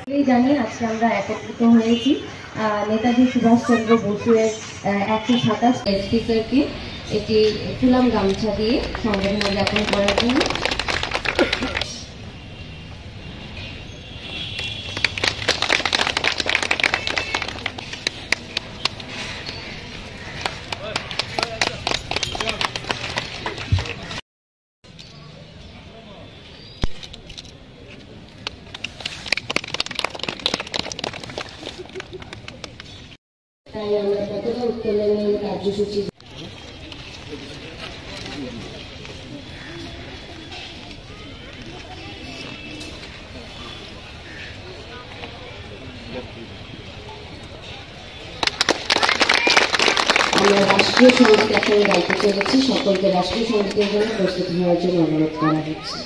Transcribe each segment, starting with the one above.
জানিয়ে আজকে আমরা একত্রিত হয়েছি নেতাজি সুভাষচন্দ্র বসুর 127 স্পিকারকে এটি ফুলাম গামছা দিয়ে সংবর্ধনা জ্ঞাপন করার জন্য। তাই আমরা পতাকা উত্তোলনের কার্যসূচি আমরা রাষ্ট্রীয় সঙ্গীত এখন গাইতে চলেছি। সকলকে রাষ্ট্রীয় সঙ্গীতের জন্য প্রস্তুত হওয়ার জন্য অনুরোধ করা হচ্ছে।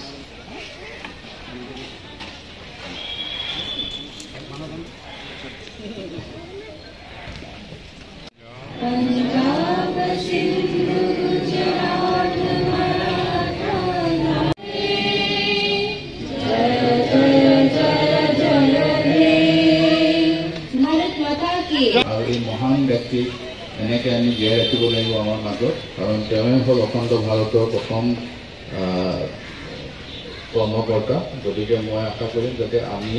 और ये महान व्यक्ति এনেকে আমি জীয়াই ৰাখিব লাগিব আমাৰ মাজত, কাৰণ তেওঁৱে হ'ল অখণ্ড ভাৰতৰ প্ৰথম কৰ্মকৰ্তা। গতিকে মই আশা কৰিম যাতে আমি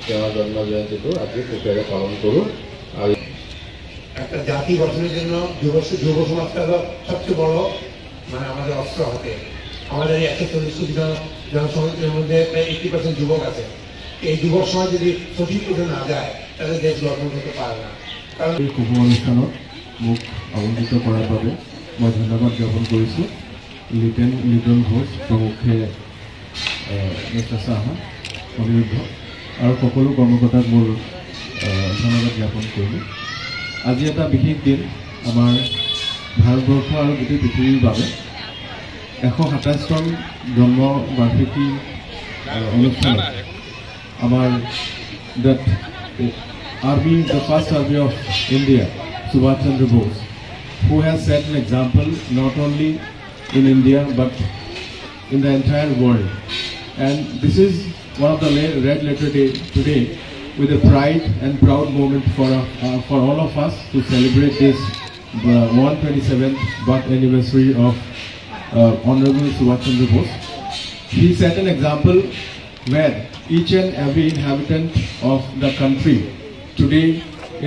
তেওঁৰ জন্ম জয়ন্তীটো আজি সুখেৰে পালন কৰোঁ। আর একটা জাতি গঠনের জন্য যুব সমাজটা হলো সবচেয়ে বড় আমাদের অস্ত্র হাতে। আমাদের 140 জন জনসংখ্যার মধ্যে প্রায় 80% যুবক আছে। এই যুবক সমাজ যদি সঠিক পথে না যায় তাহলে দেশ গঠন করতে পারে না। কারণ এই শুভ অনুষ্ঠানত মোক আমন্ত্রিত করার বাবে মই ধন্যবাদ জ্ঞাপন কৰিছোঁ লিটন ঘোষ প্ৰমুখে মিষ্টাৰ সাহা অনিৰুদ্ধ আৰু সকলো কৰ্মকৰ্তাক মোৰ ধন্যবাদ জ্ঞাপন কৰিলোঁ। আজি এটা বিশেষ দিন আমাৰ ভাৰতবৰ্ষ আৰু গোটেই পৃথিৱীৰ বাবে। 127তম জন্ম বাৰ্ষিকী অনুষ্ঠানত আমাৰ the first army of India, Subhash Chandra Bose, who has set an example not only in India but in the entire world. And this is one of the red letter day today, with a pride and proud moment for all of us to celebrate this 127th birth anniversary of Honorable Subhash Chandra Bose. He set an example where each and every inhabitant of the country today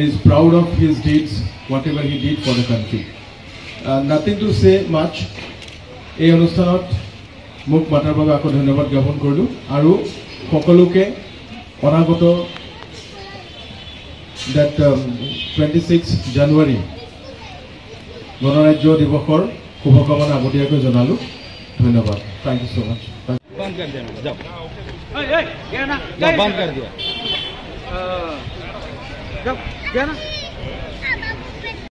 is proud of his deeds, whatever he did for the country. Nothing to say much. এই অনুষ্ঠানত মোক মাতাৰ বাবে আকৌ ধন্যবাদ জ্ঞাপন কৰিলোঁ আৰু সকলোকে অনাগত 26 জানুৱাৰী গণৰাজ্য দিৱসৰ শুভকামনা আগতীয়াকৈ জনালোঁ। ধন্যবাদ। থ্যাংক ইউ সো মাচ। बंद कर देना, जाओ। बंद कर दिया। जाओ, क्या ना?